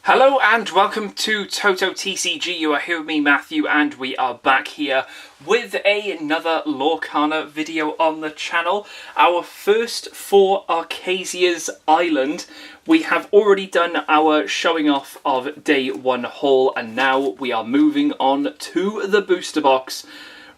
Hello and welcome to TotoTCG. You are here with me, Matthew, and we are back here with another Lorcana video on the channel. Our first for Archazia's Island. We have already done our showing off of day one haul, and now we are moving on to the booster box.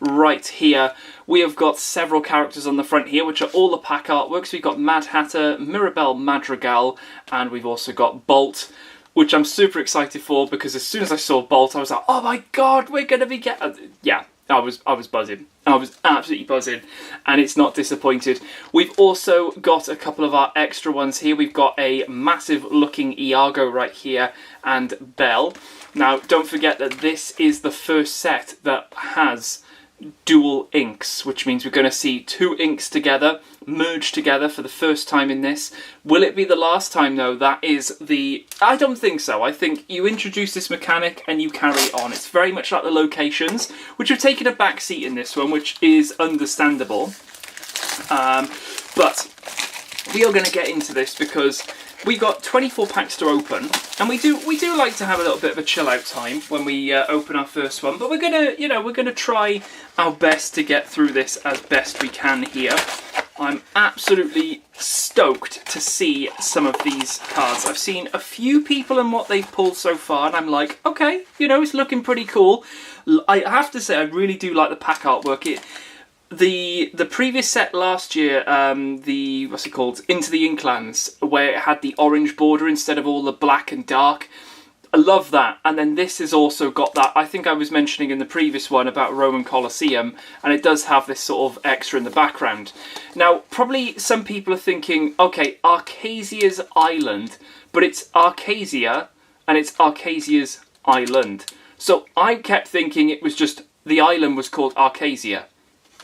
Right here, we have got several characters on the front here, which are all the pack artworks. We've got Mad Hatter, Mirabelle Madrigal, and we've also got Bolt, which I'm super excited for, because as soon as I saw Bolt, I was like, oh my god, we're going to be getting... Yeah, I was buzzing. I was absolutely buzzing, and it's not disappointed. We've also got a couple of our extra ones here. We've got a massive looking Iago right here, and Belle. Now, don't forget that this is the first set that has dual inks, which means we're going to see two inks together, merged together for the first time in this. Will it be the last time though? That is the... I don't think so. I think you introduce this mechanic and you carry on. It's very much like the locations, which have taken a back seat in this one, which is understandable. But we are going to get into this because we got 24 packs to open, and we do like to have a little bit of a chill out time when we open our first one. But we're gonna try our best to get through this as best we can here. I'm absolutely stoked to see some of these cards. I've seen a few people and what they've pulled so far, and I'm like, okay, it's looking pretty cool. I have to say, I really do like the pack artwork. The previous set last year, the what's it called, Into the Inklands, where it had the orange border instead of all the black and dark. I love that. And then this has also got that. I think I was mentioning in the previous one about Roman Colosseum, and it does have this sort of extra in the background. Now, probably some people are thinking, okay, Archazia's Island, but it's Archazia and it's Archazia's Island. So I kept thinking it was just the island was called Archazia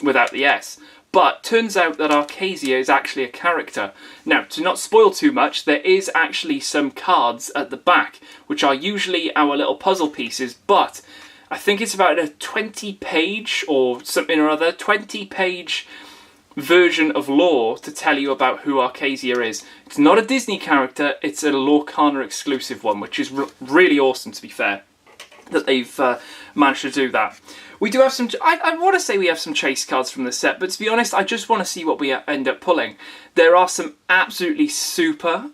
without the S. But turns out that Archazia is actually a character. Now, to not spoil too much, there is actually some cards at the back, which are usually our little puzzle pieces, but I think it's about a 20-page or something or other, 20-page version of lore to tell you about who Archazia is. It's not a Disney character, it's a Lorcana exclusive one, which is really awesome, to be fair, that they've managed to do that. We do have some... I want to say we have some chase cards from the set, but to be honest, I just want to see what we end up pulling. There are some absolutely super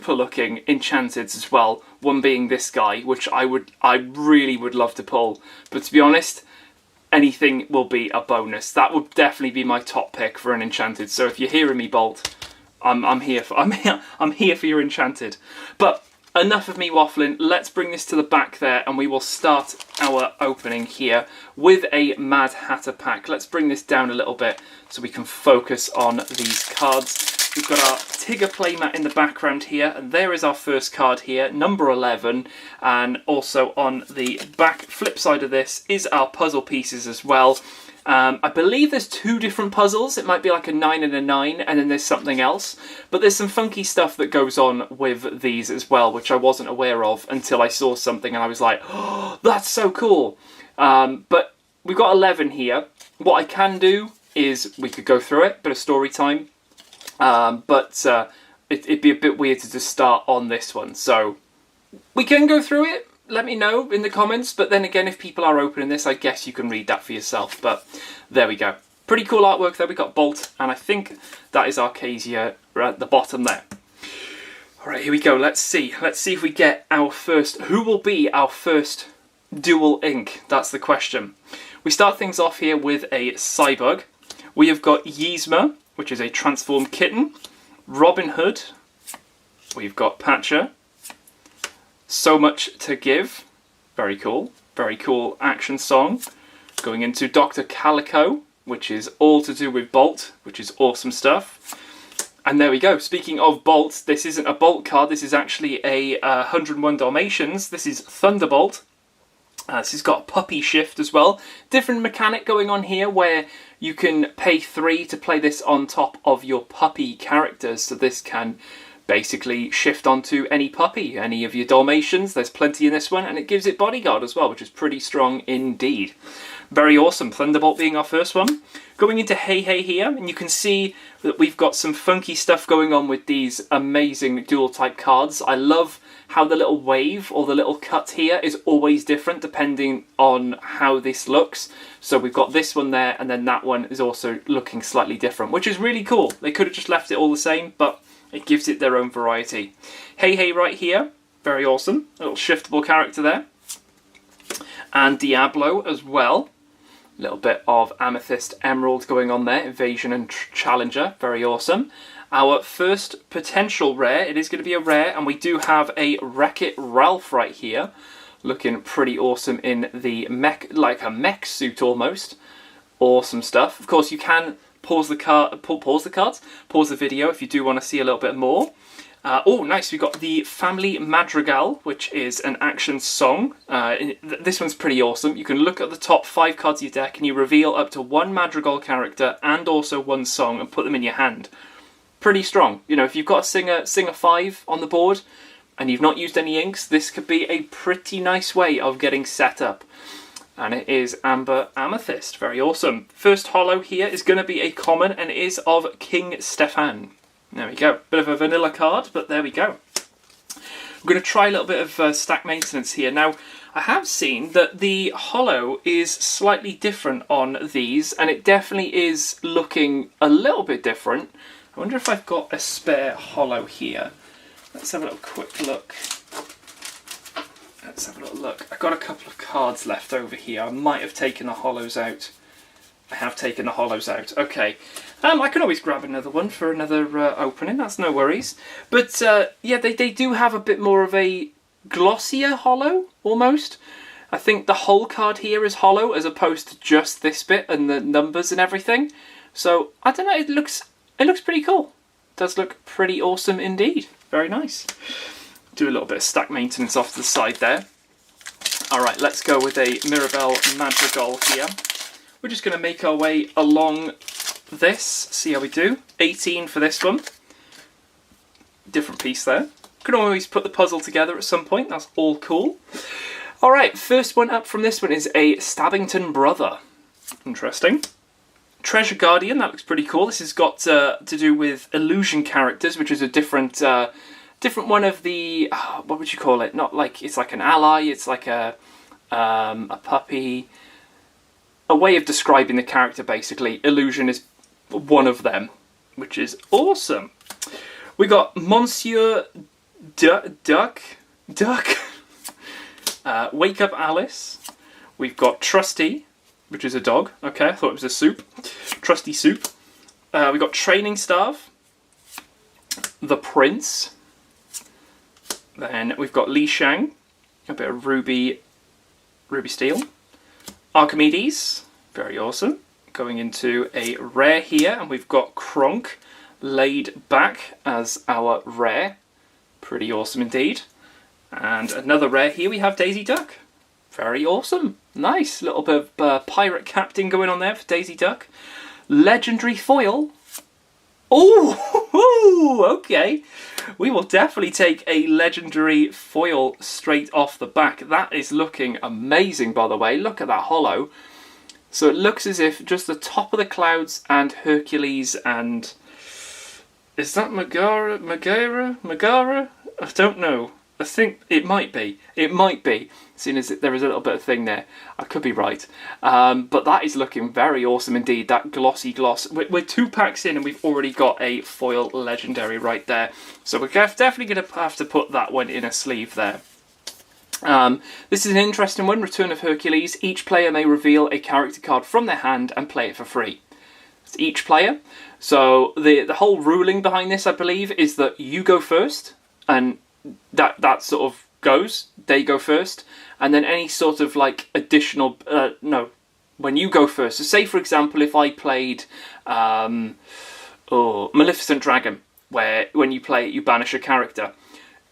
looking enchanteds as well, one being this guy, which I really would love to pull. But to be honest, anything will be a bonus. That would definitely be my top pick for an enchanted. So if you're hearing me, Bolt, I'm here for your enchanted. But enough of me waffling, let's bring this to the back there and we will start our opening here with a Mad Hatter pack. Let's bring this down a little bit so we can focus on these cards. We've got our Tigger playmat in the background here, and there is our first card here, number 11, and also on the back flip side of this is our puzzle pieces as well. I believe there's two different puzzles. It might be like a 9 and a 9, and then there's something else. But there's some funky stuff that goes on with these as well, which I wasn't aware of until I saw something and I was like, oh, that's so cool. But we've got 11 here. What I can do is we could go through it, bit of story time. But it'd be a bit weird to just start on this one. So we can go through it. Let me know in the comments, but then again, if people are opening this, I guess you can read that for yourself. But there we go. Pretty cool artwork there. We got Bolt, and I think that is Archazia at the bottom there. All right, here we go. Let's see. Let's see if we get our first... Who will be our first dual ink? That's the question. We start things off here with a Cybug. We have got Yzma, which is a transformed kitten. Robin Hood. We've got Patcher. So Much to Give. Very cool. Very cool action song. Going into Dr. Calico, which is all to do with Bolt, which is awesome stuff. And there we go. Speaking of Bolt, this isn't a Bolt card. This is actually a 101 Dalmatians. This is Thunderbolt. This has got a puppy shift as well. Different mechanic going on here where you can pay 3 to play this on top of your puppy characters. So this can basically shift onto any puppy, any of your Dalmatians. There's plenty in this one, and it gives it bodyguard as well, which is pretty strong indeed. Very awesome. Thunderbolt being our first one. Going into Hey Hey here, and you can see that we've got some funky stuff going on with these amazing dual type cards. I love how the little wave or the little cut here is always different depending on how this looks. So we've got this one there, and then that one is also looking slightly different, which is really cool. They could have just left it all the same, but it gives it their own variety. Hey Hey right here, very awesome. A little shiftable character there. And Diablo as well. A little bit of Amethyst Emerald going on there. Evasion and Challenger, very awesome. Our first potential rare, it is going to be a rare, and we do have a Wreck-It Ralph right here. Looking pretty awesome in the mech, like a mech suit almost. Awesome stuff. Of course, you can pause the video if you do want to see a little bit more. Oh, nice. We've got the Family Madrigal, which is an action song. This one's pretty awesome. You can look at the top 5 cards of your deck and you reveal up to 1 Madrigal character and also 1 song and put them in your hand. Pretty strong. You know, if you've got a singer 5 on the board and you've not used any inks, this could be a pretty nice way of getting set up. And it is Amber Amethyst. Very awesome. First holo here is going to be a common, and it is of King Stefan. There we go. Bit of a vanilla card, but there we go. We're going to try a little bit of stack maintenance here. Now, I have seen that the holo is slightly different on these, and it definitely is looking a little bit different. I wonder if I've got a spare holo here. Let's have a little quick look. Let's have a little look. I've got a couple of cards left over here. I might have taken the holos out. I have taken the holos out. Okay. I can always grab another one for another opening. That's no worries. But yeah, they do have a bit more of a glossier holo, almost. I think the whole card here is holo as opposed to just this bit and the numbers and everything. So, I don't know. It looks pretty cool. It does look pretty awesome indeed. Very nice. Do a little bit of stack maintenance off to the side there. Alright, let's go with a Mirabelle Madrigal here. We're just going to make our way along this, see how we do. 18 for this one. Different piece there. Can always put the puzzle together at some point, that's all cool. Alright, first one up from this one is a Stabbington Brother. Interesting. Treasure Guardian, that looks pretty cool. This has got to do with illusion characters, which is a different one of the, what would you call it? Not like, it's like an ally, it's like a puppy. A way of describing the character, basically. Illusion is one of them, which is awesome. We got Monsieur Duck. Wake Up Alice. We've got Trusty, which is a dog. Okay, I thought it was a soup. Trusty Soup. We got Training Staff. The Prince. Then we've got Li Shang. A bit of Ruby Steel. Archimedes. Very awesome. Going into a rare here, and we've got Kronk laid back as our rare. Pretty awesome indeed. And another rare here, we have Daisy Duck. Very awesome. Nice. Little bit of pirate captain going on there for Daisy Duck. Legendary foil. Oh, okay. We will definitely take a legendary foil straight off the back. That is looking amazing, by the way. Look at that holo. So it looks as if just the top of the clouds and Hercules and... Is that Megara? I don't know. I think it might be. It might be, seeing as there is a little bit of thing there. I could be right. But that is looking very awesome indeed. That glossy gloss. We're 2 packs in and we've already got a foil legendary right there. So we're definitely going to have to put that one in a sleeve there. This is an interesting one. Return of Hercules. Each player may reveal a character card from their hand and play it for free. It's each player. So the whole ruling behind this, I believe, is that you go first and that sort of goes. They go first, and then any sort of like additional when you go first. So say for example, if I played Maleficent Dragon, where when you play it you banish a character.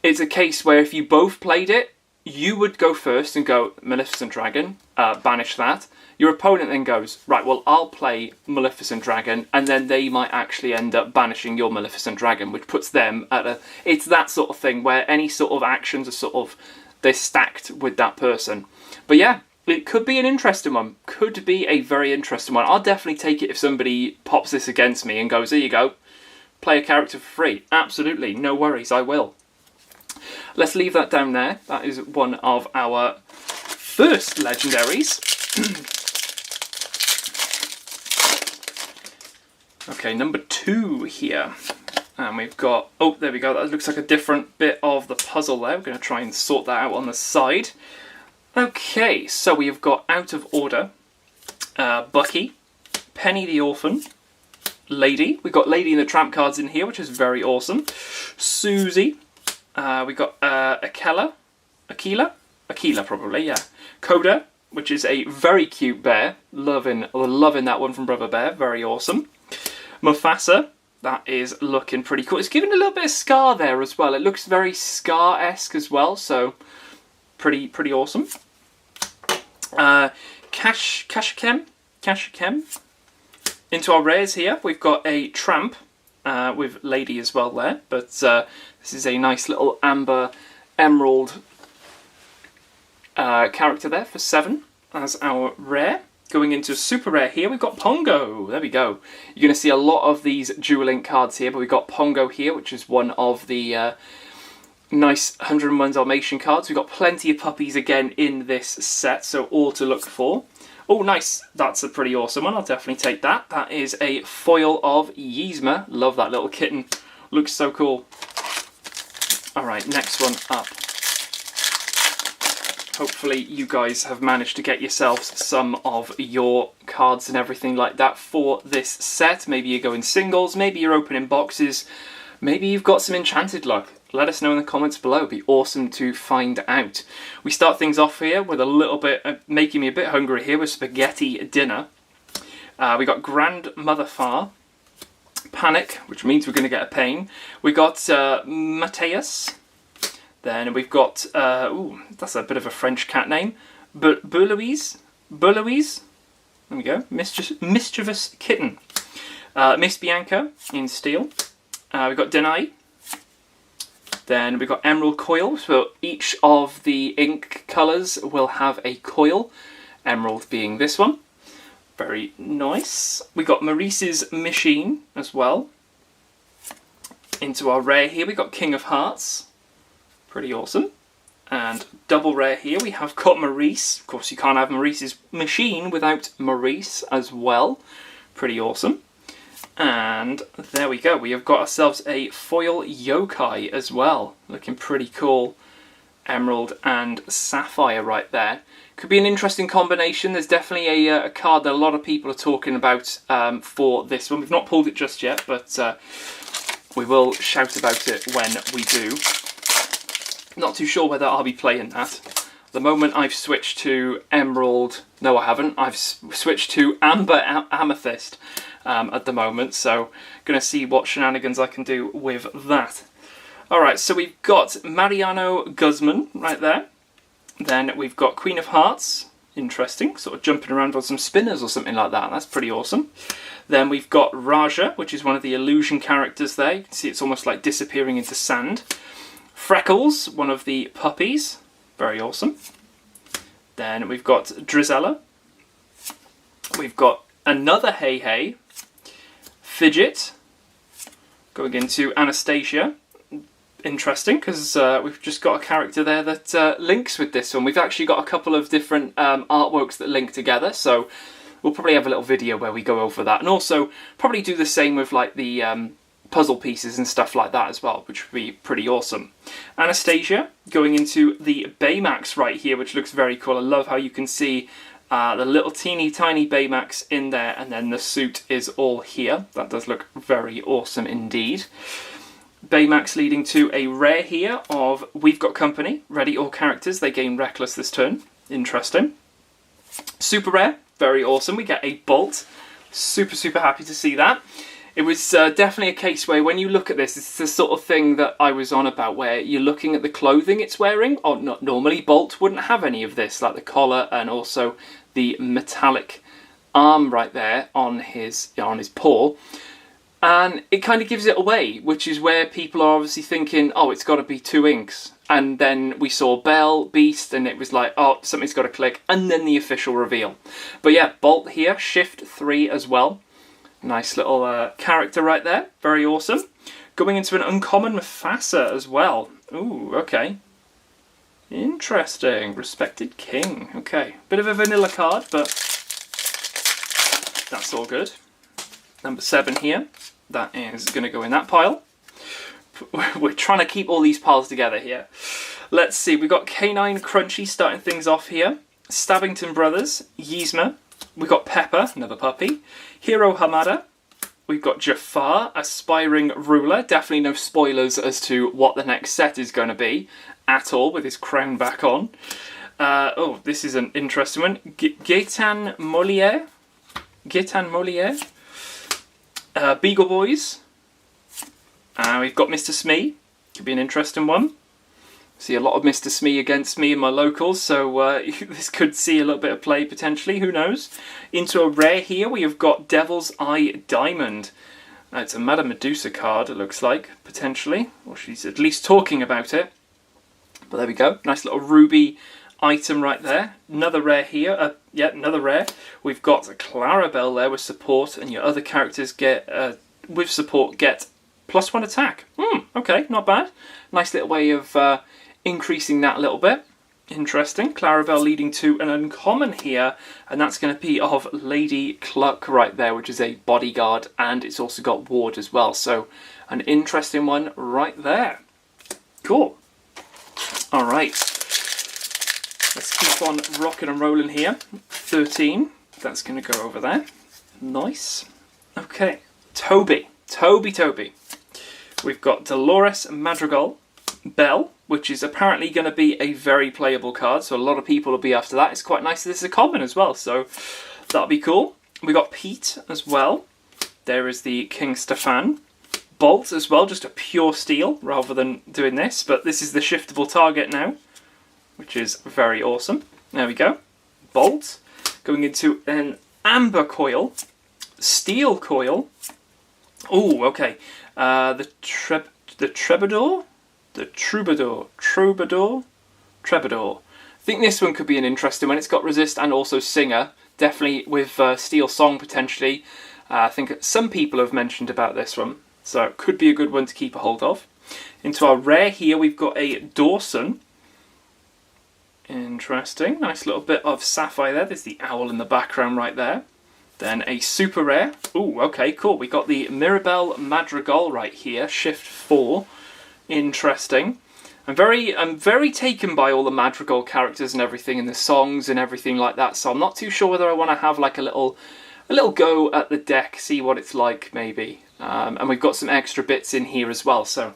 It's a case where if you both played it, you would go first and go Maleficent Dragon, banish that. Your opponent then goes, right, well, I'll play Maleficent Dragon, and then they might actually end up banishing your Maleficent Dragon, which puts them at a... It's that sort of thing where any sort of actions are sort of... They're stacked with that person. But yeah, it could be an interesting one. Could be a very interesting one. I'll definitely take it if somebody pops this against me and goes, here you go, play a character for free. Absolutely, no worries, I will. Let's leave that down there. That is one of our first legendaries. Okay, number 2 here. And we've got, oh, there we go. That looks like a different bit of the puzzle there. We're going to try and sort that out on the side. Okay, so we have got Out of Order, Bucky, Penny the Orphan, Lady. We've got Lady and the Tramp cards in here, which is very awesome. Susie. We got Aquila probably, yeah. Coda, which is a very cute bear. Loving that one from Brother Bear. Very awesome. Mufasa. That is looking pretty cool. It's given a little bit of Scar there as well. It looks very Scar-esque as well, so pretty awesome. Kashakem. Into our rares here, we've got a Tramp with Lady as well there, but this is a nice little amber emerald character there for 7 as our rare. Going into super rare here, we've got Pongo. There we go. You're going to see a lot of these Dual Link cards here, but we've got Pongo here, which is one of the nice 101 Dalmatian cards. We've got plenty of puppies again in this set, so all to look for. Oh, nice. That's a pretty awesome one. I'll definitely take that. That is a foil of Yzma. Love that little kitten. Looks so cool. All right, next one up. Hopefully you guys have managed to get yourselves some of your cards and everything like that for this set. Maybe you're going singles, maybe you're opening boxes, maybe you've got some enchanted luck. Let us know in the comments below. It'd be awesome to find out. We start things off here with a little bit, making me a bit hungry here with spaghetti dinner. We got Grandmother Far, Panic, which means we're going to get a pain. We got Mateus. Then we've got, ooh, that's a bit of a French cat name, Burlouise, there we go, Mischievous Kitten. Miss Bianca in steel. We've got Denai. Then we've got Emerald Coil, so each of the ink colours will have a coil, emerald being this one. Very nice. We got Maurice's Machine as well. Into our rare here, we got King of Hearts. Pretty awesome. And double rare here, we have got Maurice. Of course, you can't have Maurice's Machine without Maurice as well. Pretty awesome. And there we go. We have got ourselves a foil yokai as well. Looking pretty cool. Emerald and Sapphire right there. Could be an interesting combination. There's definitely a card that a lot of people are talking about for this one. We've not pulled it just yet, but we will shout about it when we do. Not too sure whether I'll be playing that. The moment I've switched to Emerald... No, I haven't. I've switched to Amber Amethyst at the moment. So, going to see what shenanigans I can do with that. Alright, so we've got Mariano Guzman right there. Then we've got Queen of Hearts. Interesting. Sort of jumping around on some spinners or something like that. That's pretty awesome. Then we've got Raja, which is one of the illusion characters there. You can see it's almost like disappearing into sand. Freckles, one of the puppies, very awesome. Then we've got Drizella. We've got another Hey Hey. Fidget. Going into Anastasia. Interesting, because we've just got a character there that links with this one. We've actually got a couple of different artworks that link together, so we'll probably have a little video where we go over that. And also, probably do the same with like the... puzzle pieces and stuff like that as well, which would be pretty awesome. Anastasia going into the Baymax right here, which looks very cool. I love how you can see the little teeny tiny Baymax in there, and then the suit is all here. That does look very awesome indeed. Baymax leading to a rare here of We've Got Company. Ready all characters. They gain Reckless this turn. Interesting. Super rare. Very awesome. We get a Bolt. Super happy to see that. It was definitely a case where when you look at this, it's the sort of thing that I was on about, where you're looking at the clothing it's wearing. Or not normally, Bolt wouldn't have any of this, like the collar and also the metallic arm right there on his paw. And it kind of gives it away, which is where people are obviously thinking, oh, it's got to be 2 inks. And then we saw Belle, Beast, and it was like, oh, something's got to click. And then the official reveal. But yeah, Bolt here, Shift 3 as well. Nice little character right there. Very awesome. Going into an uncommon Mufasa as well. Ooh, okay. Interesting. Respected King. Okay. Bit of a vanilla card, but that's all good. Number 7 here. That is going to go in that pile. We're trying to keep all these piles together here. Let's see. We've got Canine Crunchy starting things off here. Stabbington Brothers. Yzma. We've got Pepper, another puppy. Hiro Hamada. We've got Jafar, Aspiring Ruler. Definitely no spoilers as to what the next set is going to be at all, with his crown back on. Oh, this is an interesting one. Gaetan Moliere. Beagle Boys. We've got Mr. Smee. Could be an interesting one. See a lot of Mr. Smee against me in my locals, so this could see a little bit of play potentially, who knows. Into a rare here, we have got Devil's Eye Diamond. It's a Madame Medusa card, it looks like, potentially. Or she's at least talking about it. But there we go. Nice little ruby item right there. Another rare here. Yeah, another rare. We've got Clarabelle there with support, and your other characters get, with support, get +1 attack. Okay, not bad. Nice little way of increasing that a little bit. Interesting. Clarabelle leading to an uncommon here, and that's going to be of Lady Cluck right there, which is a bodyguard, and it's also got ward as well. So an interesting one right there. Cool. All right. Let's keep on rocking and rolling here. 13. That's going to go over there. Nice. Okay. Toby. We've got Dolores Madrigal. Belle, which is apparently going to be a very playable card, so a lot of people will be after that. It's quite nice that this is a common as well, so that'll be cool. We got Pete as well. There is the King Stefan. Bolt as well, just a pure steel rather than doing this, but this is the shiftable target now, which is very awesome. There we go. Bolt. Going into an Amber Coil. Steel Coil. Oh, okay. The Troubadour. I think this one could be an interesting one. It's got Resist and also Singer. Definitely with Steel Song potentially. I think some people have mentioned about this one. So it could be a good one to keep a hold of. Into our rare here, we've got a Dawson. Interesting. Nice little bit of sapphire there. There's the owl in the background right there. Then a super rare. Ooh, okay, cool. We got the Mirabelle Madrigal right here. Shift 4. Interesting. I'm very taken by all the Madrigal characters and everything, and the songs and everything like that. So I'm not too sure whether I want to have like a little go at the deck, see what it's like maybe. And we've got some extra bits in here as well. So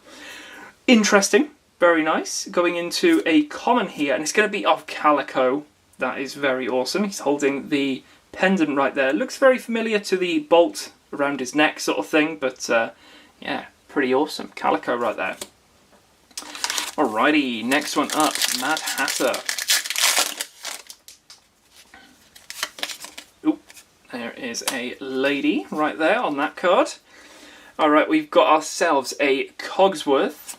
interesting, very nice. Going into a common here, and it's going to be of Calico. That is very awesome. He's holding the pendant right there. Looks very familiar to the bolt around his neck sort of thing, but yeah, pretty awesome. Calico right there. Alrighty, next one up, Mad Hatter. Oop, there is a lady right there on that card. Alright, we've got ourselves a Cogsworth.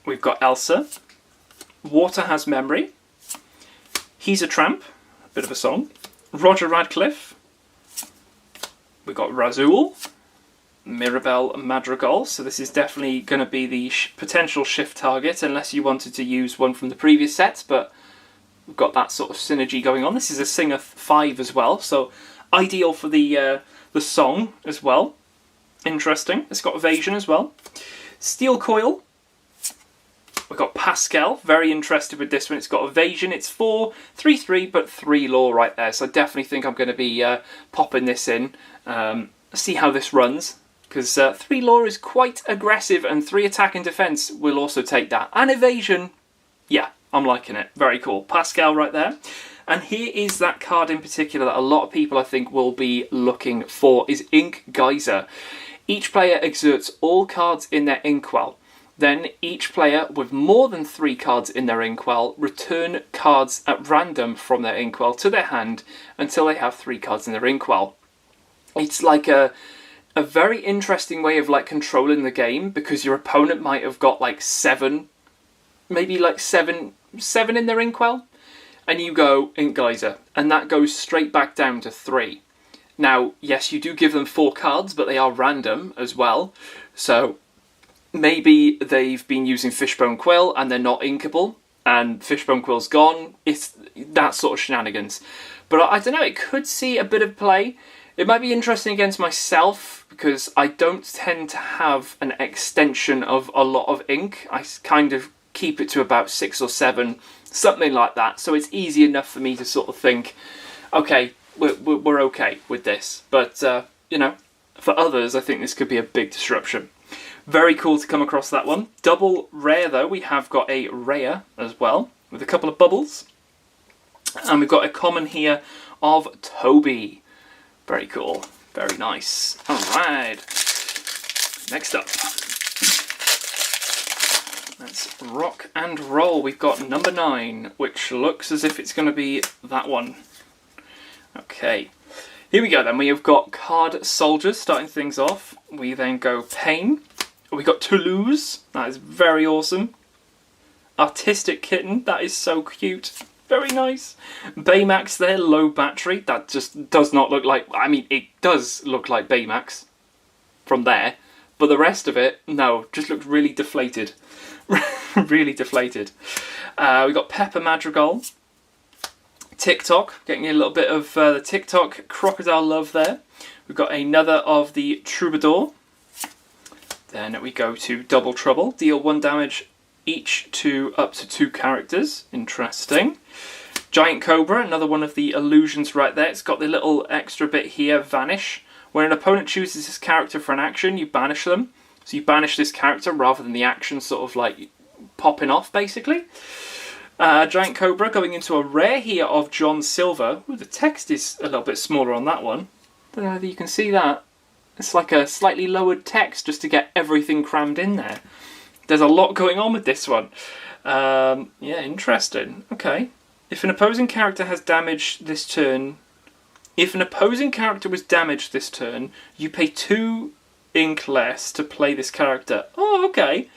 We've got Elsa. Water Has Memory. He's a Tramp, a bit of a song. Roger Radcliffe. We've got Razul. Mirabelle Madrigal, so this is definitely going to be the potential shift target unless you wanted to use one from the previous sets, but we've got that sort of synergy going on. This is a Singer 5 as well, so ideal for the song as well. Interesting. It's got Evasion as well. Steel Coil. We've got Pascal, very interested with this one. It's got Evasion, it's 4/3/3, but 3 law right there, so I definitely think I'm going to be popping this in. See how this runs. Because 3 law is quite aggressive, and 3 attack and defense will also take that. And evasion, yeah, I'm liking it. Very cool. Pascal right there. And here is that card in particular that a lot of people I think will be looking for, is Ink Geyser. Each player exerts all cards in their inkwell. Then each player with more than 3 cards in their inkwell return cards at random from their inkwell to their hand until they have 3 cards in their inkwell. It's like a very interesting way of like controlling the game, because your opponent might have got like 7, maybe like 7 in their inkwell, and you go Ink Geyser, and that goes straight back down to 3. Now, yes, you do give them 4 cards, but they are random as well. So maybe they've been using Fishbone Quill and they're not inkable, and Fishbone Quill's gone. It's that sort of shenanigans. But I don't know, it could see a bit of play. It might be interesting against myself, because I don't tend to have an extension of a lot of ink. I kind of keep it to about 6 or 7, something like that. So it's easy enough for me to sort of think, okay, we're okay with this. But, you know, for others, I think this could be a big disruption. Very cool to come across that one. Double rare, though, we have got a rare as well, with a couple of bubbles. And we've got a common here of Toby. Very cool. Very nice. All right. Next up. Let's rock and roll. We've got number 9, which looks as if it's going to be that one. Okay. Here we go then. We have got Card Soldiers starting things off. We then go Pain. We got Toulouse. That is very awesome. Artistic Kitten. That is so cute. Very nice. Baymax there, low battery. That just does not look like... I mean, it does look like Baymax from there. But the rest of it, no, just looks really deflated. Really deflated. We got Pepper Madrigal. TikTok. Getting a little bit of the TikTok crocodile love there. We've got another of the Troubadour. Then we go to Double Trouble. Deal 1 damage each to up to 2 characters. Interesting. Giant Cobra, another one of the illusions right there. It's got the little extra bit here, Vanish. When an opponent chooses this character for an action, you banish them. So you banish this character rather than the action sort of like popping off, basically. Giant Cobra going into a rare here of John Silver. Ooh, the text is a little bit smaller on that one. Don't know whether you can see that. It's like a slightly lowered text just to get everything crammed in there. There's a lot going on with this one. Yeah, interesting. Okay. If an opposing character has damaged this turn... If an opposing character was damaged this turn, you pay 2 ink less to play this character. Oh, okay.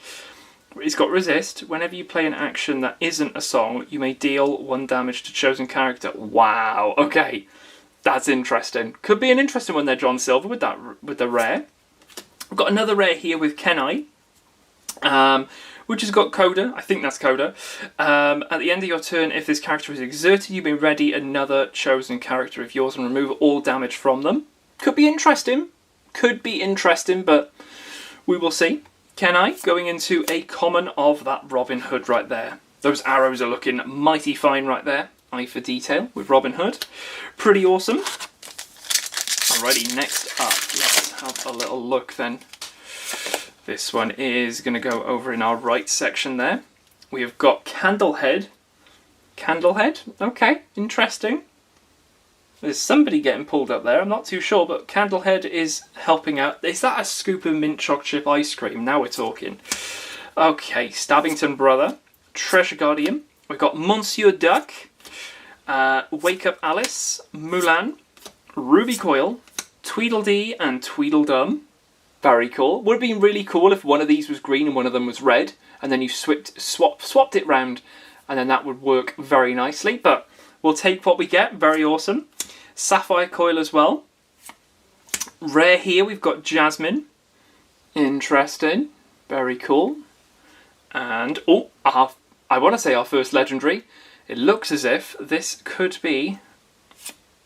It's got Resist. Whenever you play an action that isn't a song, you may deal 1 damage to chosen character. Wow, okay. That's interesting. Could be an interesting one there, John Silver, with the rare. We've got another rare here with Kenai, which has got Coda. I think that's Coda. At the end of your turn, if this character is exerted, you may ready another chosen character of yours and remove all damage from them. Could be interesting. Could be interesting, but we will see. Kenai going into a common of that Robin Hood right there. Those arrows are looking mighty fine right there. Eye for detail with Robin Hood. Pretty awesome. Alrighty, next up, let's have a little look then. This one is going to go over in our right section there. We have got Candlehead. Candlehead? Okay, interesting. There's somebody getting pulled up there, I'm not too sure, but Candlehead is helping out. Is that a scoop of mint choc chip ice cream? Now we're talking. Okay, Stabbington Brother. Treasure Guardian. We've got Monsieur Duck. Wake Up Alice, Mulan, Ruby Coil, Tweedledee and Tweedledum. Very cool. Would have been really cool if one of these was green and one of them was red, and then you swapped it round, and then that would work very nicely. But we'll take what we get. Very awesome. Sapphire Coil as well. Rare here, we've got Jasmine. Interesting. Very cool. And, oh, I want to say our first legendary. It looks as if this could be...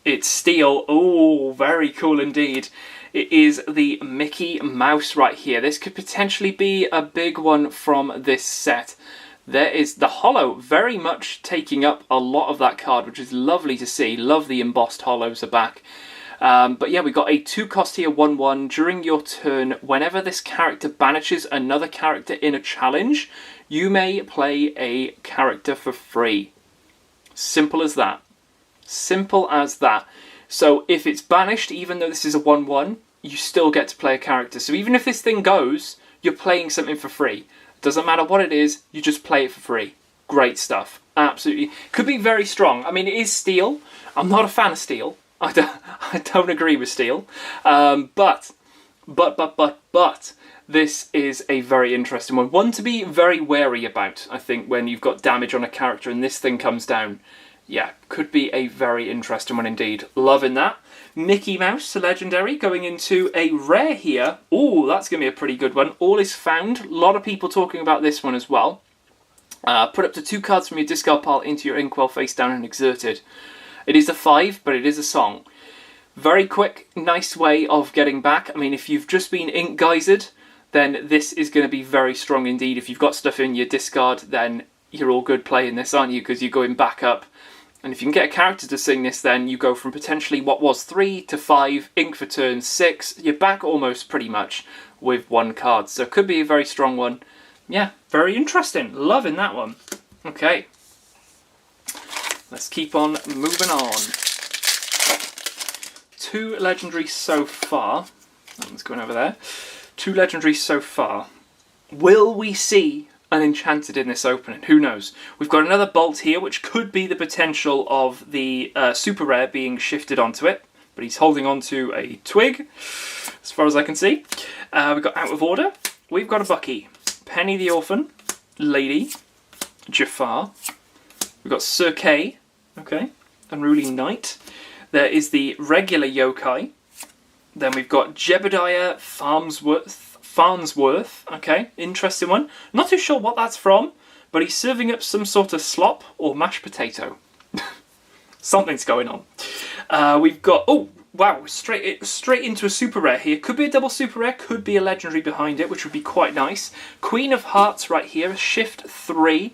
It's Steel. Oh, very cool indeed. It is the Mickey Mouse right here. This could potentially be a big one from this set. There is the holo very much taking up a lot of that card, which is lovely to see. Love the embossed holos are back. But yeah, we got a 2-cost here, 1/1. During your turn, whenever this character banishes another character in a challenge, you may play a character for free. Simple as that. Simple as that. So if it's banished, even though this is a 1/1, you still get to play a character. So even if this thing goes, you're playing something for free. Doesn't matter what it is, you just play it for free. Great stuff. Absolutely. Could be very strong. I mean, it is steel. I'm not a fan of steel. I don't agree with steel. But this is a very interesting one. One to be very wary about, I think, when you've got damage on a character and this thing comes down. Yeah, could be a very interesting one indeed. Loving that. Mickey Mouse, a legendary, going into a rare here. Oh, that's going to be a pretty good one. All is found. A lot of people talking about this one as well. Put up to 2 cards from your discard pile into your inkwell face down and exerted. It is a 5, but it is a song. Very quick, nice way of getting back. I mean, if you've just been ink geysered, then this is going to be very strong indeed. If you've got stuff in your discard, then you're all good playing this, aren't you? Because you're going back up. And if you can get a character to sing this, then you go from potentially what was 3 to 5, ink for turn 6. You're back almost pretty much with 1 card. So it could be a very strong one. Yeah, very interesting. Loving that one. Okay. Let's keep on moving on. 2 legendaries so far. That one's going over there. 2 legendaries so far. Will we see an enchanted in this opening? Who knows? We've got another bolt here, which could be the potential of the super rare being shifted onto it. But he's holding on to a twig, as far as I can see. We've got Out of Order. We've got a Bucky. Penny the Orphan, Lady, Jafar. We've got Sir Kay, okay, Unruly Knight. There is the regular yokai. Then we've got Jebediah Farnsworth, okay, interesting one. Not too sure what that's from, but he's serving up some sort of slop or mashed potato. Something's going on. We've got, oh, wow, straight into a super rare here. Could be a double super rare, could be a legendary behind it, which would be quite nice. Queen of Hearts right here, shift 3.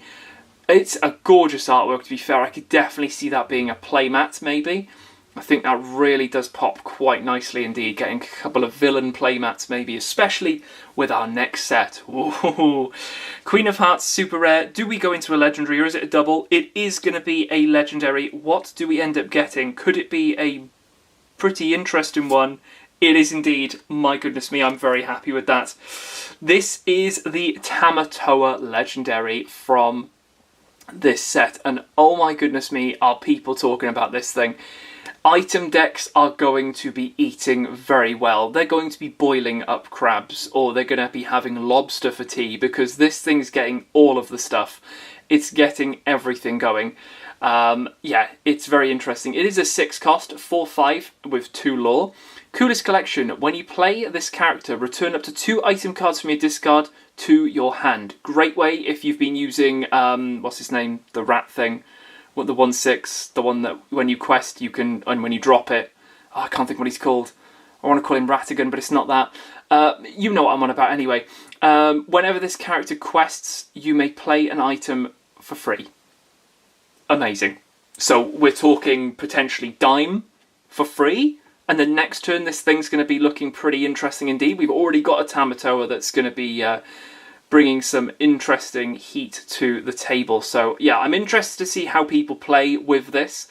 It's a gorgeous artwork, to be fair. I could definitely see that being a playmat, maybe. I think that really does pop quite nicely indeed, getting a couple of villain playmats maybe, especially with our next set. Ooh. Queen of Hearts, super rare. Do we go into a legendary or is it a double? It is going to be a legendary. What do we end up getting? Could it be a pretty interesting one? It is indeed. My goodness me, I'm very happy with that. This is the Tamatoa legendary from this set, and oh my goodness me, are people talking about this thing. Item decks are going to be eating very well. They're going to be boiling up crabs, or they're going to be having lobster for tea, because this thing's getting all of the stuff. It's getting everything going. Yeah, it's very interesting. It is a 6 cost, 4/5 with 2 lore. Coolest collection. When you play this character, return up to 2 item cards from your discard to your hand. Great way if you've been using, what's his name, the rat thing. What, the 1/6, the one that when you quest you can, and when you drop it, oh, I can't think what he's called. I want to call him Ratigan, but it's not that. You know what I'm on about anyway. Whenever this character quests, you may play an item for free. Amazing. So we're talking potentially dime for free, and the next turn this thing's going to be looking pretty interesting indeed. We've already got a Tamatoa that's going to be bringing some interesting heat to the table. So yeah, I'm interested to see how people play with this.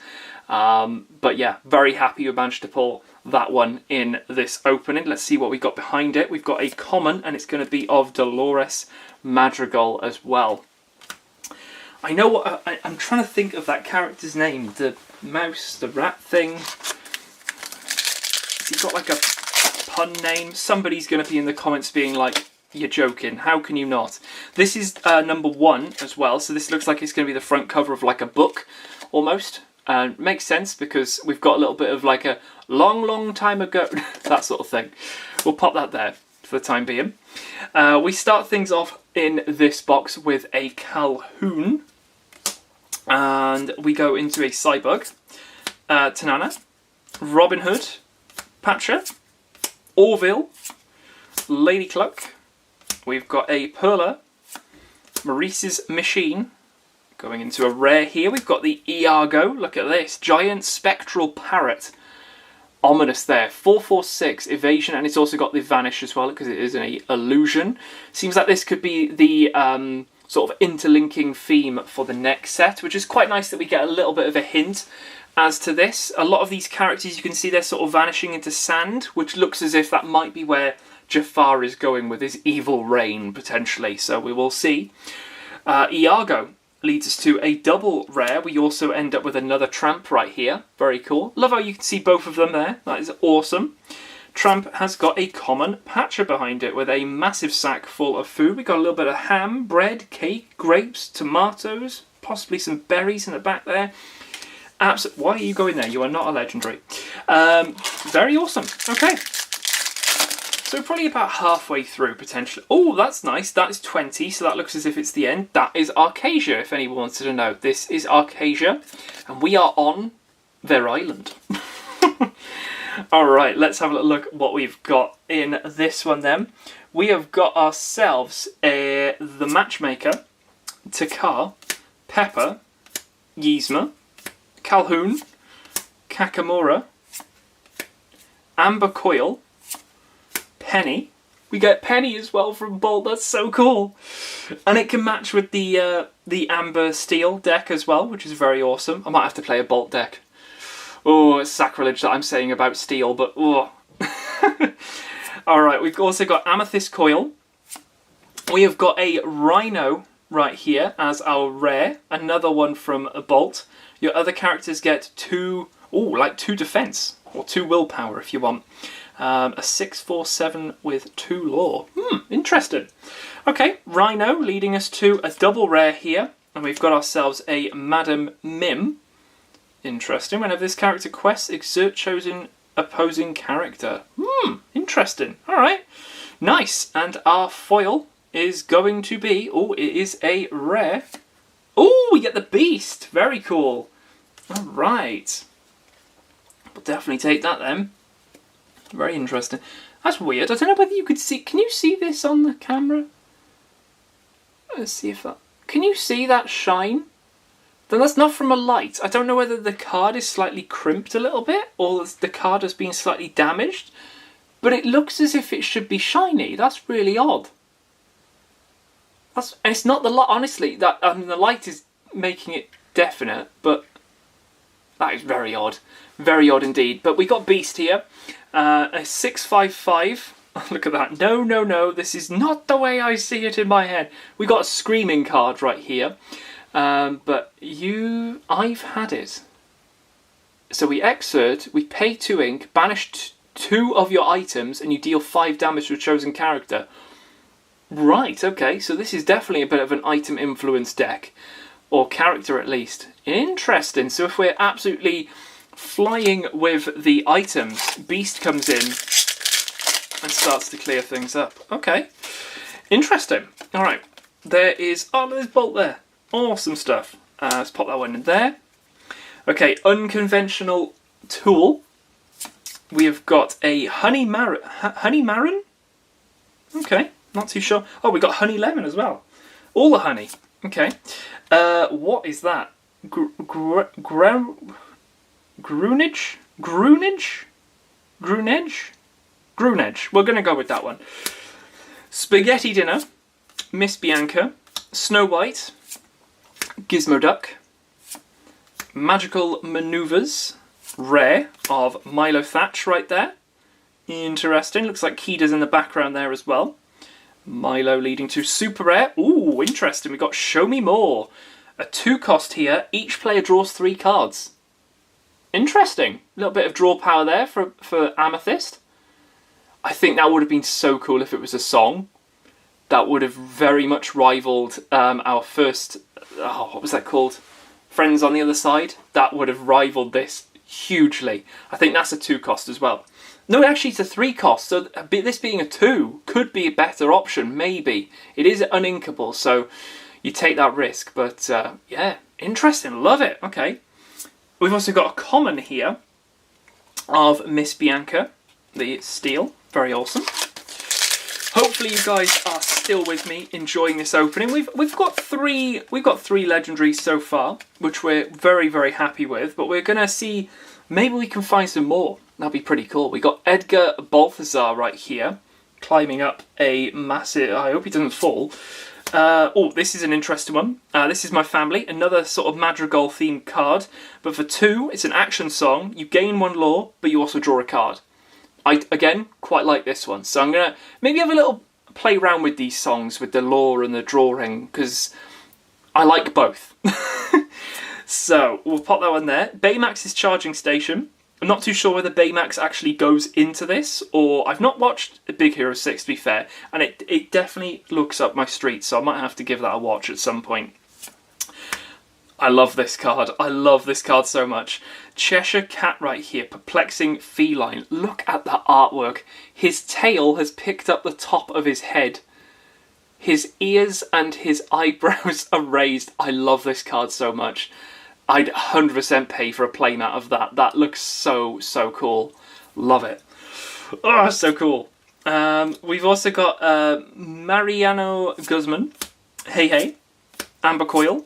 But yeah, very happy we managed to pull that one in this opening. Let's see what we've got behind it. We've got a common, and it's going to be of Dolores Madrigal as well. I know what I'm trying to think of that character's name. The mouse, the rat thing. Has he got like a pun name? Somebody's going to be in the comments being like, you're joking, how can you not? This is number 1 as well, so this looks like it's going to be the front cover of like a book, almost. Makes sense, because we've got a little bit of like a long time ago, that sort of thing. We'll pop that there for the time being. We start things off in this box with a Calhoun, and we go into a Cybug, Tanana, Robin Hood, Patra, Orville, Lady Cloak. We've got a Perla, Maurice's Machine, going into a rare here. We've got the Iago, look at this, Giant Spectral Parrot. Ominous there, 4/4/6 evasion, and it's also got the Vanish as well, because it is an illusion. Seems like this could be the sort of interlinking theme for the next set, which is quite nice that we get a little bit of a hint as to this. A lot of these characters, you can see they're sort of vanishing into sand, which looks as if that might be where Jafar is going with his evil reign, potentially. So we will see. Iago leads us to a double rare. We also end up with another Tramp right here. Very cool. Love how you can see both of them there. That is awesome. Tramp has got a common patcher behind it with a massive sack full of food. We got a little bit of ham, bread, cake, grapes, tomatoes, possibly some berries in the back there. Why are you going there? You are not a legendary. Very awesome. Okay. So probably about halfway through, potentially. Oh, that's nice. That is 20, so that looks as if it's the end. That is Archazia, if anyone wanted to know. This is Archazia, and we are on their island. Alright, let's have a look at what we've got in this one then. We have got ourselves the Matchmaker, Takar, Pepper, Yzma, Calhoun, Kakamura, Amber Coil, Penny. We get Penny as well from Bolt. That's so cool. And it can match with the Amber Steel deck as well, which is very awesome. I might have to play a Bolt deck. Oh, it's sacrilege that I'm saying about Steel, but oh. Alright, we've also got Amethyst Coil. We have got a Rhino right here as our rare. Another one from a Bolt. Your other characters get 2 defense, or 2 willpower if you want. A 6/4/7 with 2 lore. Interesting. Okay, Rhino leading us to a double rare here. And we've got ourselves a Madam Mim. Interesting. Whenever this character quests, exert chosen opposing character. Interesting. Alright. Nice. And our foil is going to be... Oh, it is a rare. Oh, we get the Beast. Very cool. Alright. We'll definitely take that then. Very interesting. That's weird. I don't know whether you could see... Can you see this on the camera? Let's see if that... Can you see that shine? Then that's not from a light. I don't know whether the card is slightly crimped a little bit or the card has been slightly damaged. But it looks as if it should be shiny. That's really odd. And it's not the light. Honestly, the light is making it definite, but that is very odd. Very odd indeed. But we got Beast here. A 6/5/5. Look at that. No. This is not the way I see it in my head. We got a Screaming card right here. But I've had it. So we exert, we pay 2 ink, banish 2 of your items, and you deal 5 damage to a chosen character. Right, okay, so this is definitely a bit of an item influence deck. Or character at least. Interesting. So if we're absolutely flying with the items, Beast comes in and starts to clear things up. Okay. Interesting. Alright. There's Bolt there. Awesome stuff. Let's pop that one in there. Okay, unconventional tool. We have got a Honey Marin? Okay, not too sure. Oh, we got Honey Lemon as well. All the honey. Okay. What is that? Grunage? We're going to go with that one. Spaghetti Dinner. Miss Bianca. Snow White. Gizmo Duck, Magical Maneuvers, rare of Milo Thatch right there. Interesting. Looks like Kida's in the background there as well. Milo leading to super rare. Ooh, interesting. We got Show Me More. A 2-cost here. Each player draws 3 cards. Interesting. A little bit of draw power there for Amethyst. I think that would have been so cool if it was a song. That would have very much rivaled our first... what was that called? Friends on the Other Side. That would have rivaled this hugely. I think that's a 2-cost as well. No, actually it's a 3-cost. So this being a 2 could be a better option, maybe. It is uninkable, so you take that risk. But yeah, interesting. Love it. Okay. We've also got a common here of Miss Bianca, the Steel. Very awesome. Hopefully you guys are still with me, enjoying this opening. We've got three legendaries so far, which we're very, very happy with. But we're gonna see, maybe we can find some more. That'd be pretty cool. We got Edgar Balthazar right here, climbing up a massive. I hope he doesn't fall. Oh, this is an interesting one. This is My Family, another sort of Madrigal themed card. But for 2, it's an action song. You gain 1 lore, but you also draw a card. I, again, quite like this one. So I'm going to maybe have a little play around with these songs, with the lore and the drawing, because I like both. So we'll pop that one there. Baymax's charging station. I'm not too sure whether Baymax actually goes into this, or I've not watched Big Hero 6 to be fair, and it definitely looks up my street, so I might have to give that a watch at some point. I love this card. I love this card so much. Cheshire Cat right here, perplexing feline. Look at that artwork. His tail has picked up the top of his head. His ears and his eyebrows are raised. I love this card so much. I'd 100% pay for a playmat of that. That looks so, so cool. Love it. Oh, so cool. We've also got Mariano Guzman, Hey Hey, Amber Coil,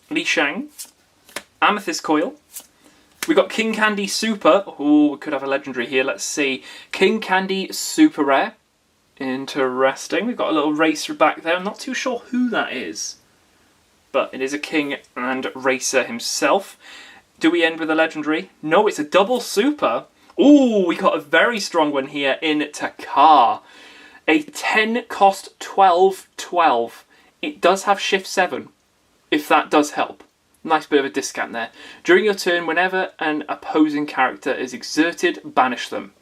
Li Shang, Amethyst Coil. We got King Candy Super. Oh, we could have a legendary here. Let's see. King Candy Super Rare. Interesting. We've got a little racer back there. I'm not too sure who that is, but it is a king and racer himself. Do we end with a legendary? No, it's a double super. Ooh, we got a very strong one here in Takar. A 10 cost 12/12. It does have shift 7, if that does help. Nice bit of a discount there. During your turn, whenever an opposing character is exerted, banish them.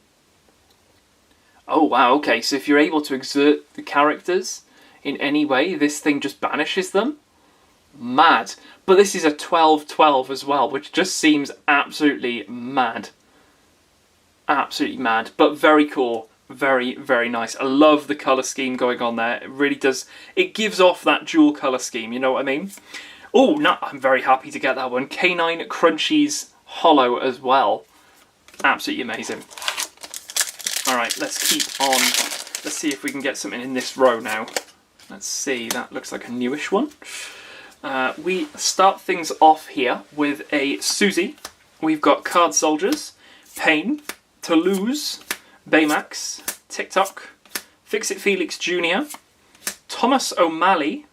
Oh wow, okay, so if you're able to exert the characters in any way, this thing just banishes them? Mad. But this is a 12/12 as well, which just seems absolutely mad. Absolutely mad, but very cool. Very, very nice. I love the colour scheme going on there. It really does. It gives off that dual colour scheme, you know what I mean? Oh, no, I'm very happy to get that one. Canine Crunchies Hollow as well. Absolutely amazing. Alright, let's keep on. Let's see if we can get something in this row now. Let's see, that looks like a newish one. We start things off here with a Susie. We've got Card Soldiers, Pain, Toulouse, Baymax, TikTok, Fix-It Felix Jr., Thomas O'Malley,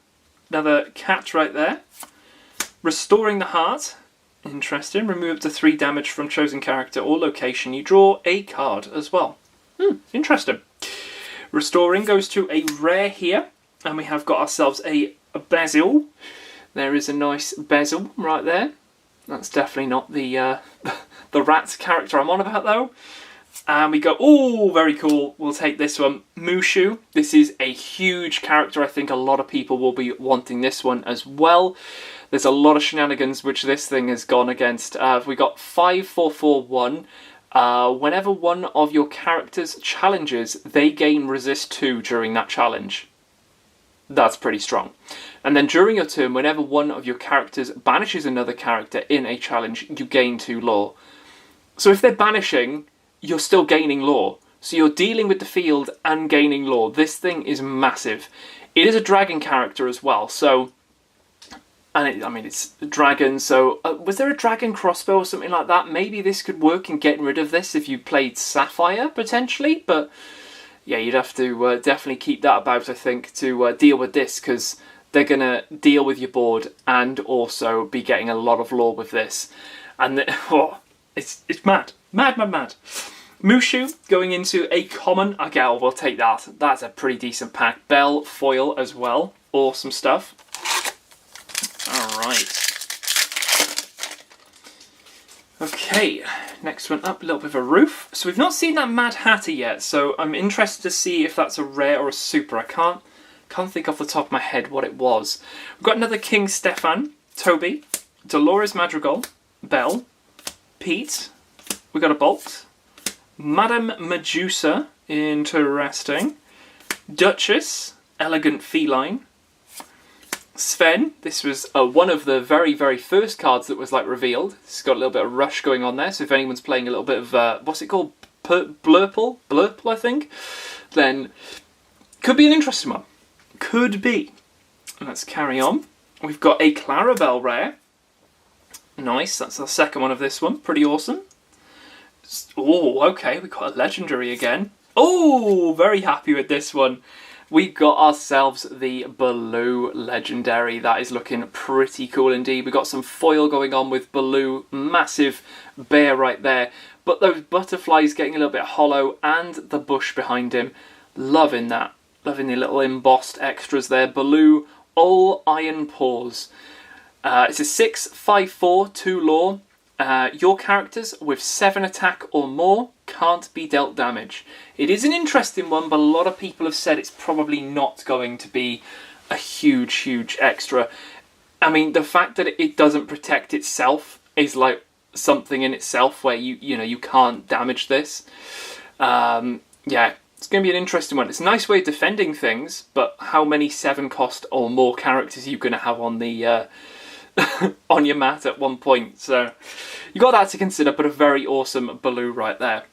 another cat right there, Restoring the Heart, interesting, remove up to 3 damage from chosen character or location, you draw a card as well. Interesting. Restoring goes to a rare here, and we have got ourselves a bezel. There is a nice bezel right there. That's definitely not the the rat character I'm on about though. And we go, oh, very cool. We'll take this one. Mushu. This is a huge character. I think a lot of people will be wanting this one as well. There's a lot of shenanigans which this thing has gone against. We got 5441. Whenever one of your characters challenges, they gain resist 2 during that challenge. That's pretty strong. And then during your turn, whenever one of your characters banishes another character in a challenge, you gain 2 lore. So if they're banishing, you're still gaining lore. So you're dealing with the field and gaining lore. This thing is massive. It is a dragon character as well, so... And it's a dragon, so... was there a dragon crossbow or something like that? Maybe this could work in getting rid of this if you played Sapphire, potentially, but... Yeah, you'd have to definitely keep that about, I think, to deal with this, because they're going to deal with your board and also be getting a lot of lore with this. And it's mad. Mad, mad, mad. Mushu going into a common. Okay, we'll take that. That's a pretty decent pack. Bell, foil as well. Awesome stuff. Alright. Okay, next one up, a little bit of a roof. So we've not seen that Mad Hatter yet, so I'm interested to see if that's a rare or a super. I can't think off the top of my head what it was. We've got another King Stefan, Toby, Dolores Madrigal, Belle, Pete, we got a Bolt, Madame Medusa, interesting, Duchess, Elegant Feline, Sven, this was one of the very, very first cards that was revealed. It's got a little bit of rush going on there, so if anyone's playing a little bit of, what's it called? Blurple, I think, then could be an interesting one. Could be. Let's carry on. We've got a Clarabelle rare. Nice, that's the second one of this one. Pretty awesome. Oh, okay, we've got a legendary again. Oh, very happy with this one. We've got ourselves the Baloo legendary. That is looking pretty cool indeed. We've got some foil going on with Baloo. Massive bear right there. but those butterflies getting a little bit hollow, and the bush behind him. Loving that. Loving the little embossed extras there. Baloo, all iron paws. It's a 6/5/4 2 lore. Your characters with 7 attack or more can't be dealt damage. It is an interesting one, but a lot of people have said it's probably not going to be a huge extra. I mean, the fact that it doesn't protect itself is like something in itself where you can't damage this. Yeah, it's going to be an interesting one. It's a nice way of defending things, but how many 7 cost or more characters are you going to have on the on your mat at one point? So you got that to consider, but a very awesome Baloo right there.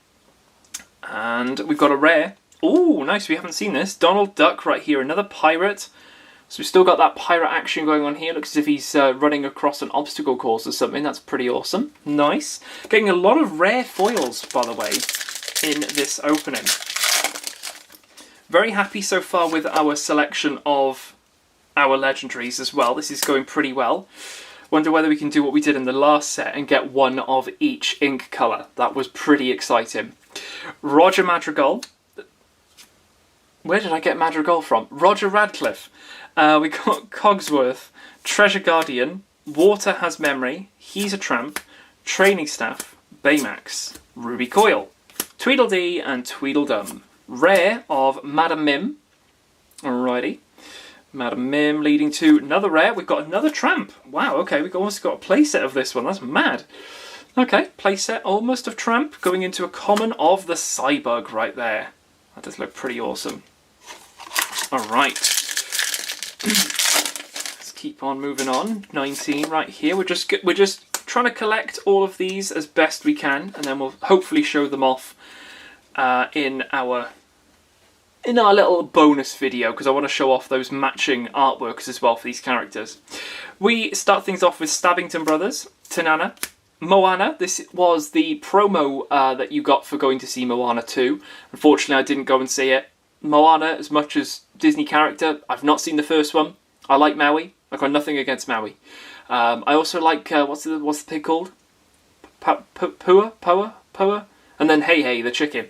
And we've got a rare. Oh, nice. We haven't seen this. Donald Duck right here, another pirate. So we've still got that pirate action going on here. Looks as if he's running across an obstacle course or something. That's pretty awesome. Nice. Getting a lot of rare foils, by the way, in this opening. Very happy so far with our selection of our legendaries as well. This is going pretty well. Wonder whether we can do what we did in the last set and get one of each ink colour. That was pretty exciting. Roger Madrigal. Where did I get Madrigal from? Roger Radcliffe. We got Cogsworth, Treasure Guardian, Water Has Memory, He's a Tramp, Training Staff, Baymax, Ruby Coil, Tweedledee and Tweedledum. Rare of Madam Mim. Alrighty. Madam Mim leading to another rare. We've got another Tramp. Wow, okay, we've almost got a playset of this one. That's mad. Okay, playset almost of Tramp, going into a common of the Cybug right there. That does look pretty awesome. Alright. Let's keep on moving on. 19 right here. We're just trying to collect all of these as best we can, and then we'll hopefully show them off in our little bonus video, because I want to show off those matching artworks as well for these characters. We start things off with Stabbington Brothers, Tanana, Moana. This was the promo that you got for going to see Moana 2. Unfortunately, I didn't go and see it. Moana, as much as Disney character, I've not seen the first one. I like Maui. I've got nothing against Maui. I also like, what's the pig called? Pua? And then Hey Hey, the chicken.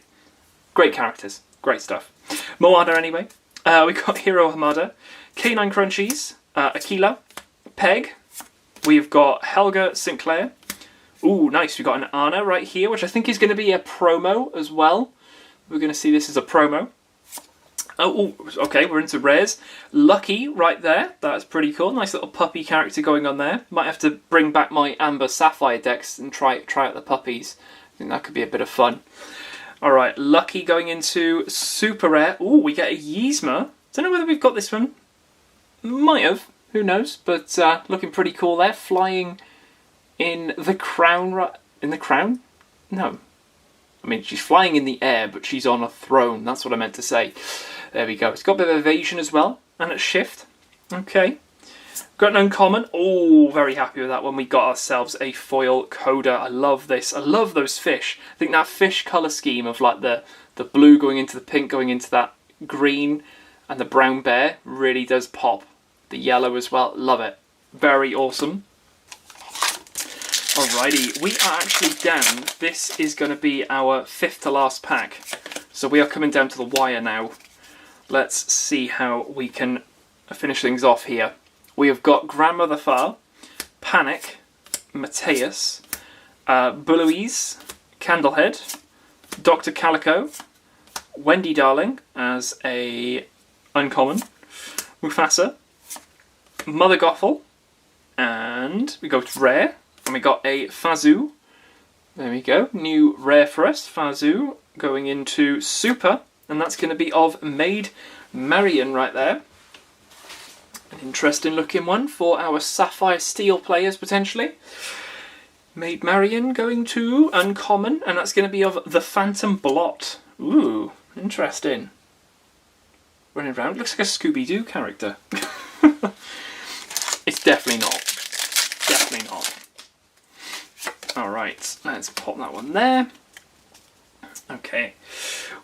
Great characters. Great stuff. Moana anyway. We got Hiro Hamada, K9 Crunchies, Aquila, Peg. We've got Helga Sinclair. Ooh, nice. We've got an Anna right here, which I think is going to be a promo as well. We're going to see this as a promo. Oh, okay, we're into rares. Lucky right there. That's pretty cool. Nice little puppy character going on there. Might have to bring back my Amber Sapphire decks and try out the puppies. I think that could be a bit of fun. Alright, Lucky going into super rare. Ooh, we get a Yzma. Don't know whether we've got this one. Might have. Who knows? But looking pretty cool there. Flying in the crown. In the crown? No. I mean, she's flying in the air, but she's on a throne. That's what I meant to say. There we go. It's got a bit of evasion as well. And a shift. Okay. Got an uncommon. Oh, very happy with that one. We got ourselves a foil Coda. I love this. I love those fish. I think that fish colour scheme of like the blue going into the pink, going into that green, and the brown bear really does pop. The yellow as well. Love it. Very awesome. Alrighty. We are actually down. This is going to be our 5th to last pack. So we are coming down to the wire now. Let's see how we can finish things off here. We have got Grandmother Far, Panic, Mateus, Bullouise, Candlehead, Dr. Calico, Wendy Darling as a uncommon, Mufasa, Mother Gothel, and we go to rare, and we got a Fazoo. There we go, new rare for us, Fazoo, going into super, and that's going to be of Maid Marian right there. An interesting looking one for our Sapphire Steel players potentially. Maid Marian going to uncommon, and that's going to be of the Phantom Blot. Ooh, interesting. Running around, looks like a Scooby-Doo character. It's definitely not. Definitely not. Alright, let's pop that one there. Okay,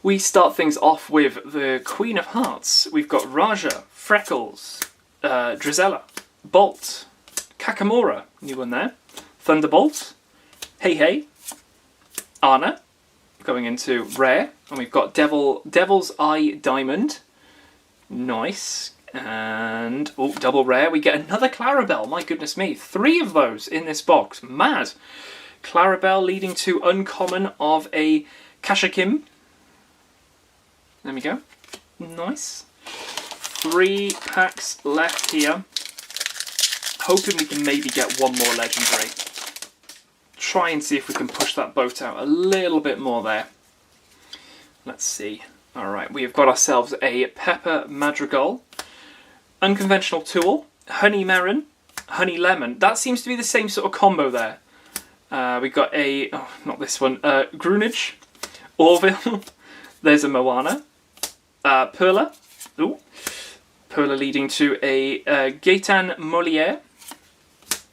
we start things off with the Queen of Hearts. We've got Raja, Freckles, Drizella, Bolt, Kakamora, new one there, Thunderbolt, Hey Hey, Anna going into rare, and we've got Devil's Eye Diamond. Nice. And double rare. We get another Clarabelle. My goodness me, 3 of those in this box. Mad. Clarabelle leading to uncommon of a Kashakim. There we go. Nice. 3 packs left here. Hoping we can maybe get one more legendary. Try and see if we can push that boat out a little bit more there. Let's see. Alright, we have got ourselves a Pepper Madrigal. Unconventional Tool. Honey Maron. Honey Lemon. That seems to be the same sort of combo there. We got a, oh, not this one, Grunage, Orville, there's a Moana, Perla, Perla leading to a Gaetan Moliere.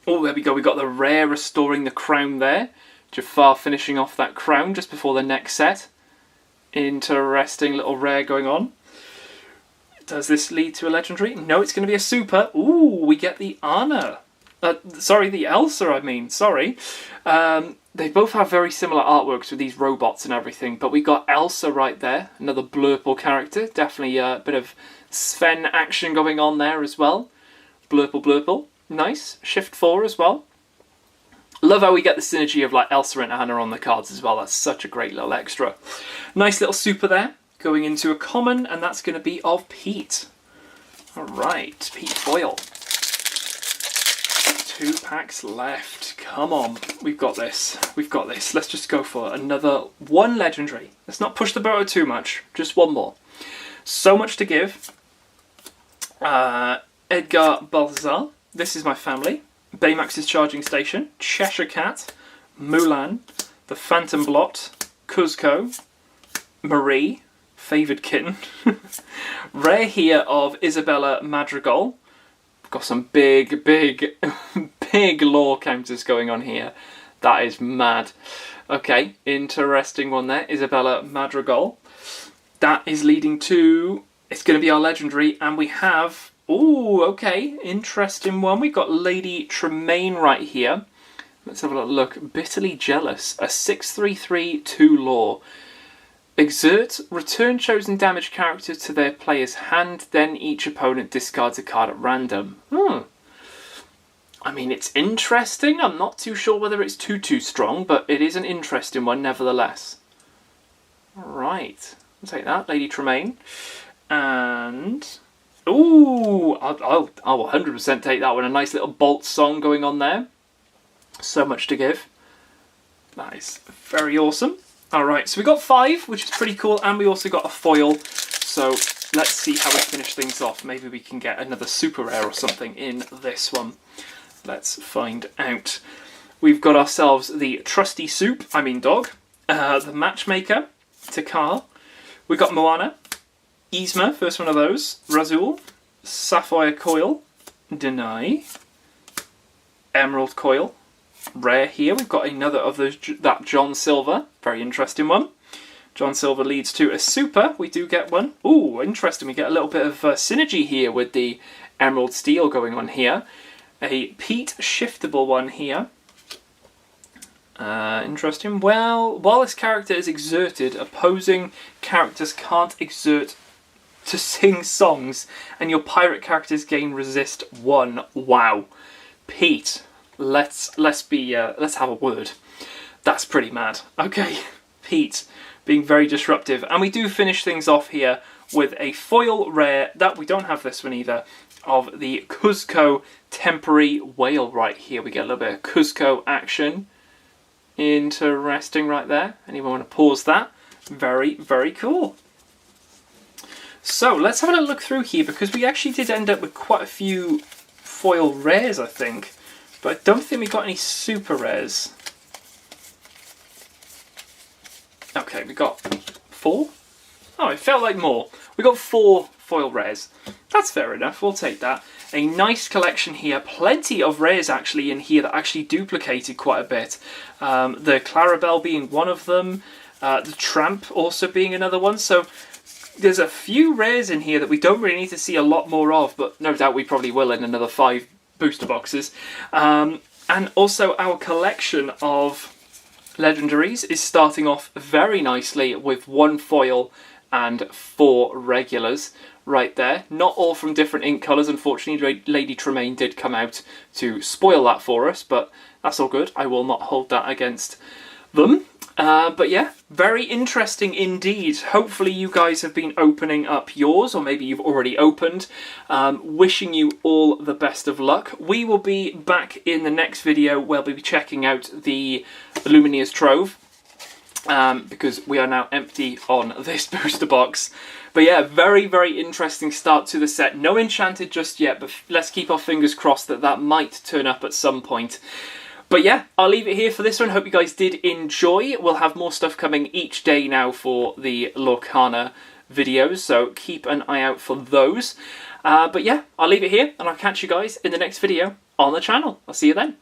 Oh, there we go, we got the rare restoring the crown there. Jafar finishing off that crown just before the next set. Interesting little rare going on. Does this lead to a legendary? No, it's going to be a super. Ooh, we get the Anna. Sorry, the Elsa, I mean, sorry. They both have very similar artworks with these robots and everything, but we got Elsa right there, another Blurple character. Definitely a bit of Sven action going on there as well. Blurple, Blurple. Nice. Shift 4 as well. Love how we get the synergy of like Elsa and Anna on the cards as well. That's such a great little extra. Nice little super there, going into a common, and that's going to be of Pete. Alright, Pete Foil. 2 packs left. Come on. We've got this. We've got this. Let's just go for another 1 legendary. Let's not push the boat too much. Just 1 more. So much to give. Edgar Balthazar. This is my family. Baymax's Charging Station. Cheshire Cat. Mulan. The Phantom Blot. Kuzco. Marie. Favoured Kitten. Rare here of Isabella Madrigal. Got some big lore counters going on here. That is mad. Okay, interesting one there. Isabella Madrigal. That is leading to... It's going to be our legendary, and we have... Ooh, okay, interesting one. We've got Lady Tremaine right here. Let's have a little look. Bitterly Jealous. A 6/3/3 2 lore. Exert, return chosen damage character to their player's hand, then each opponent discards a card at random. I mean, it's interesting. I'm not too sure whether it's too strong, but it is an interesting one nevertheless. Right, I'll take that, Lady Tremaine. And... Ooh, I'll 100% take that one. A nice little Bolt song going on there. So much to give. That is very awesome. Alright, so we got 5, which is pretty cool, and we also got a foil. So let's see how we finish things off. Maybe we can get another super rare or something in this one. Let's find out. We've got ourselves the Trusty Soup, dog, the Matchmaker, Takar. We got Moana, Yzma, first one of those, Razul, Sapphire Coil, Deny, Emerald Coil. Rare here, we've got another of those, that John Silver, very interesting one. John Silver leads to a super, we do get one. Ooh, interesting, we get a little bit of synergy here with the Emerald Steel going on here. A Pete shiftable one here. Interesting. Well, while this character is exerted, opposing characters can't exert to sing songs, and your pirate characters gain resist 1. Wow. Pete. Let's have a word. That's pretty mad. Okay, Pete being very disruptive, and we do finish things off here with a foil rare that we don't have this one either of the Kuzco temporary whale right here. We get a little bit of Kuzco action. Interesting right there. Anyone want to pause that? Very cool. So let's have a look through here, because we actually did end up with quite a few foil rares, I think. But I don't think we got any super rares. Okay, we got 4? Oh, it felt like more. We got 4 foil rares. That's fair enough, we'll take that. A nice collection here. Plenty of rares actually in here that actually duplicated quite a bit. The Clarabelle being one of them. The Tramp also being another one. So there's a few rares in here that we don't really need to see a lot more of, but no doubt we probably will in another 5 booster boxes. And also our collection of legendaries is starting off very nicely with 1 foil and 4 regulars right there. Not all from different ink colours, unfortunately. Lady Tremaine did come out to spoil that for us, but that's all good. I will not hold that against them. But yeah, very interesting indeed. Hopefully you guys have been opening up yours, or maybe you've already opened. Wishing you all the best of luck. We will be back in the next video where we'll be checking out the Lumineers Trove, because we are now empty on this booster box. But yeah, very, very interesting start to the set. No enchanted just yet, but let's keep our fingers crossed that that might turn up at some point. But yeah, I'll leave it here for this one. Hope you guys did enjoy. We'll have more stuff coming each day now for the Lorcana videos, so keep an eye out for those. But yeah, I'll leave it here, and I'll catch you guys in the next video on the channel. I'll see you then.